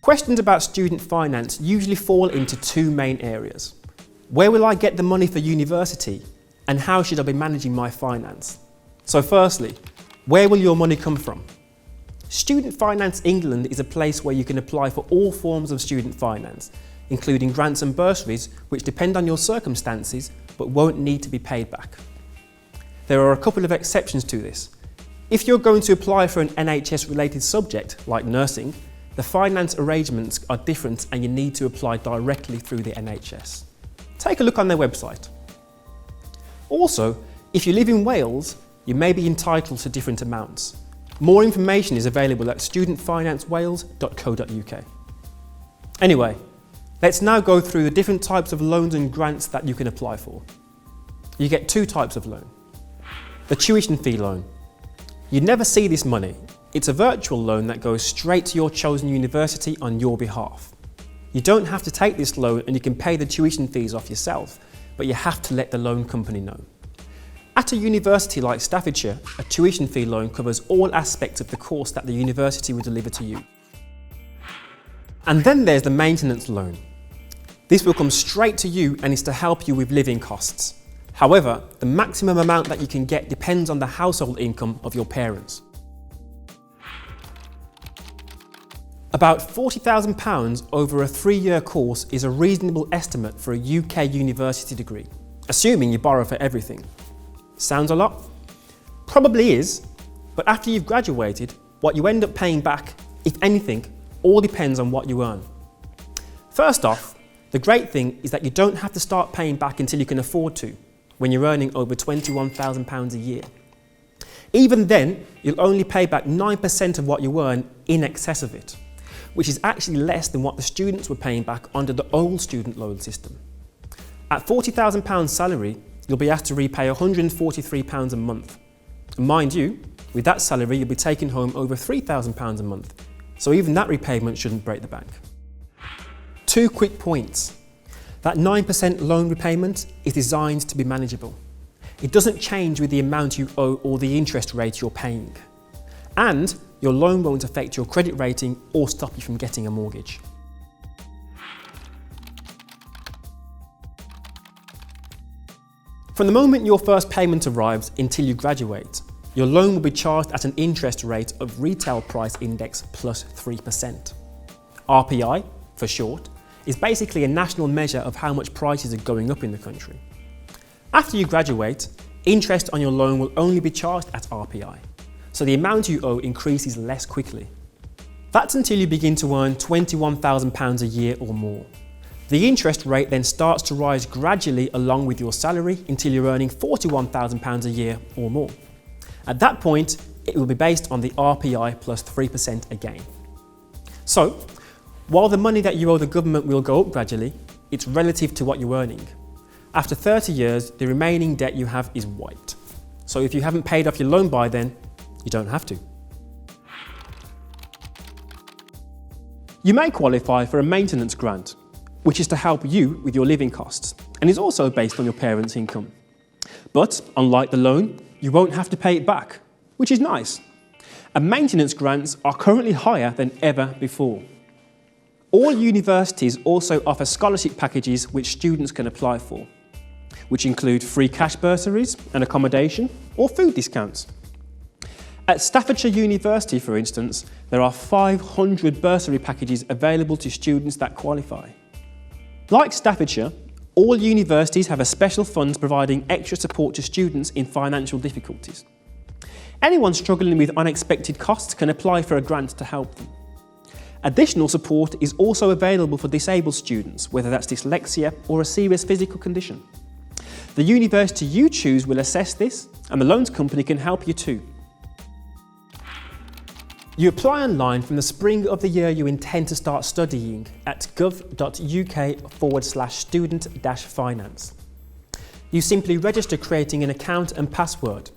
Questions about student finance usually fall into two main areas. Where will I get the money for university? And how should I be managing my finance? So firstly, where will your money come from? Student Finance England is a place where you can apply for all forms of student finance, including grants and bursaries, which depend on your circumstances but won't need to be paid back. There are a couple of exceptions to this. If you're going to apply for an NHS-related subject, like nursing, the finance arrangements are different and you need to apply directly through the NHS. Take a look on their website. Also, if you live in Wales, you may be entitled to different amounts. More information is available at studentfinancewales.co.uk. Anyway, let's now go through the different types of loans and grants that you can apply for. You get two types of loan. The tuition fee loan. You never see this money. It's a virtual loan that goes straight to your chosen university on your behalf. You don't have to take this loan and you can pay the tuition fees off yourself, but you have to let the loan company know. At a university like Staffordshire, a tuition fee loan covers all aspects of the course that the university will deliver to you. And then there's the maintenance loan. This will come straight to you and is to help you with living costs. However, the maximum amount that you can get depends on the household income of your parents. About £40,000 over a 3-year course is a reasonable estimate for a UK university degree, assuming you borrow for everything. Sounds a lot? Probably is, but after you've graduated, what you end up paying back, if anything, all depends on what you earn. First off, the great thing is that you don't have to start paying back until you can afford to, when you're earning over £21,000 a year. Even then, you'll only pay back 9% of what you earn in excess of it, which is actually less than what the students were paying back under the old student loan system. At £40,000 salary, you'll be asked to repay £143 a month. And mind you, with that salary, you'll be taking home over £3,000 a month. So even that repayment shouldn't break the bank. 2 quick points. That 9% loan repayment is designed to be manageable. It doesn't change with the amount you owe or the interest rate you're paying. And your loan won't affect your credit rating or stop you from getting a mortgage. From the moment your first payment arrives until you graduate, your loan will be charged at an interest rate of retail price index plus 3%. RPI, for short, is basically a national measure of how much prices are going up in the country. After you graduate, interest on your loan will only be charged at RPI, so the amount you owe increases less quickly. That's until you begin to earn £21,000 a year or more. The interest rate then starts to rise gradually along with your salary until you're earning £41,000 a year or more. At that point, it will be based on the RPI plus 3% again. So, while the money that you owe the government will go up gradually, it's relative to what you're earning. After 30 years, the remaining debt you have is wiped. So if you haven't paid off your loan by then, you don't have to. You may qualify for a maintenance grant, which is to help you with your living costs and is also based on your parents' income. But unlike the loan, you won't have to pay it back, which is nice. And maintenance grants are currently higher than ever before. All universities also offer scholarship packages which students can apply for, which include free cash bursaries and accommodation or food discounts. At Staffordshire University, for instance, there are 500 bursary packages available to students that qualify. Like Staffordshire, all universities have a special fund providing extra support to students in financial difficulties. Anyone struggling with unexpected costs can apply for a grant to help them. Additional support is also available for disabled students, whether that's dyslexia or a serious physical condition. The university you choose will assess this, and the loans company can help you too. You apply online from the spring of the year you intend to start studying at gov.uk/student-finance. You simply register creating an account and password.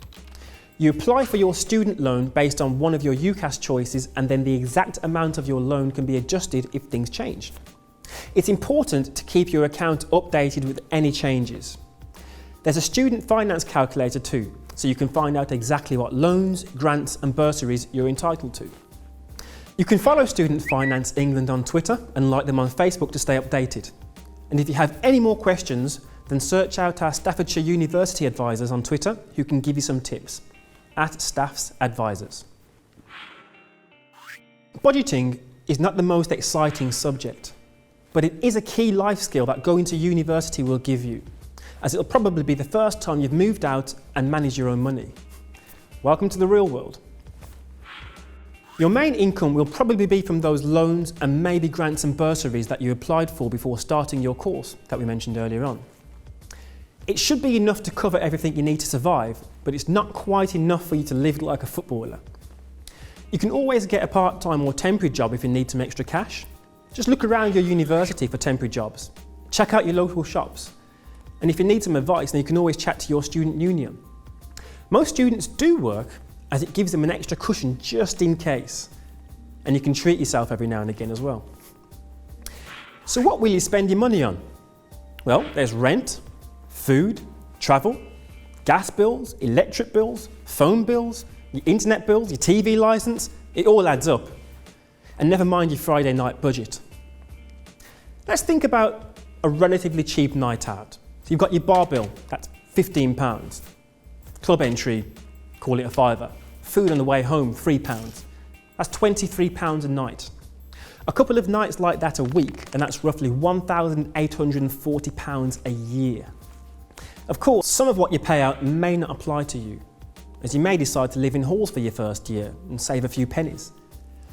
You apply for your student loan based on one of your UCAS choices, and then the exact amount of your loan can be adjusted if things change. It's important to keep your account updated with any changes. There's a student finance calculator too, so you can find out exactly what loans, grants and bursaries you're entitled to. You can follow Student Finance England on Twitter and like them on Facebook to stay updated. And if you have any more questions, then search out our Staffordshire University advisors on Twitter who can give you some tips, @Staffs Advisors. Budgeting is not the most exciting subject, but it is a key life skill that going to university will give you, as it'll probably be the first time you've moved out and managed your own money. Welcome to the real world. Your main income will probably be from those loans and maybe grants and bursaries that you applied for before starting your course that we mentioned earlier on. It should be enough to cover everything you need to survive, but it's not quite enough for you to live like a footballer. You can always get a part-time or temporary job if you need some extra cash. Just look around your university for temporary jobs. Check out your local shops. And if you need some advice, then you can always chat to your student union. Most students do work, as it gives them an extra cushion just in case. And you can treat yourself every now and again as well. So what will you spend your money on? Well, there's rent, food, travel, gas bills, electric bills, phone bills, your internet bills, your TV licence. It all adds up. And never mind your Friday night budget. Let's think about a relatively cheap night out. So you've got your bar bill, that's £15. Club entry, call it a fiver. Food on the way home, £3. That's £23 a night. A couple of nights like that a week, and that's roughly £1,840 a year. Of course, some of what you pay out may not apply to you, as you may decide to live in halls for your first year and save a few pennies.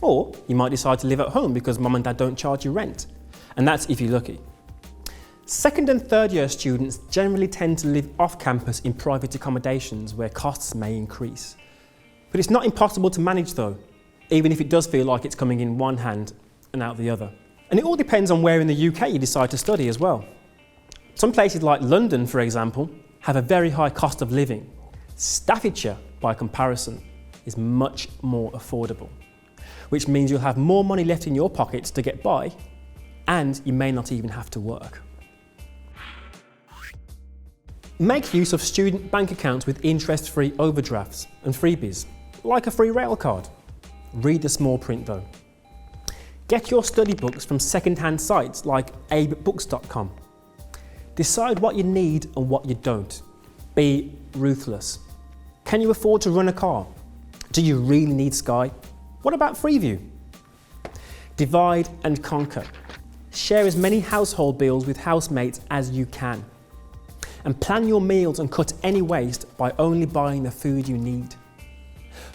Or you might decide to live at home because mum and dad don't charge you rent, and that's if you're lucky. Second and third year students generally tend to live off campus in private accommodations where costs may increase. But it's not impossible to manage though, even if it does feel like it's coming in one hand and out the other. And it all depends on where in the UK you decide to study as well. Some places like London, for example, have a very high cost of living. Staffordshire, by comparison, is much more affordable, which means you'll have more money left in your pockets to get by, and you may not even have to work. Make use of student bank accounts with interest-free overdrafts and freebies, like a free rail card. Read the small print though. Get your study books from second-hand sites like abebooks.com. Decide what you need and what you don't. Be ruthless. Can you afford to run a car? Do you really need Sky? What about Freeview? Divide and conquer. Share as many household bills with housemates as you can. And plan your meals and cut any waste by only buying the food you need.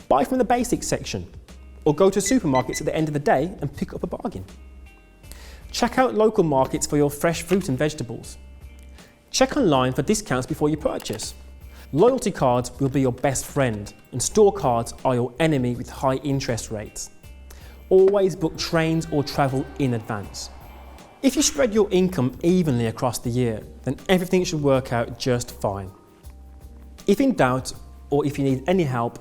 Buy from the basics section, or go to supermarkets at the end of the day and pick up a bargain. Check out local markets for your fresh fruit and vegetables. Check online for discounts before you purchase. Loyalty cards will be your best friend, and store cards are your enemy with high interest rates. Always book trains or travel in advance. If you spread your income evenly across the year, then everything should work out just fine. If in doubt, or if you need any help,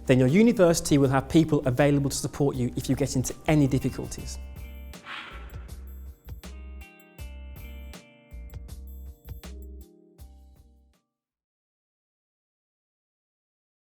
then your university will have people available to support you if you get into any difficulties.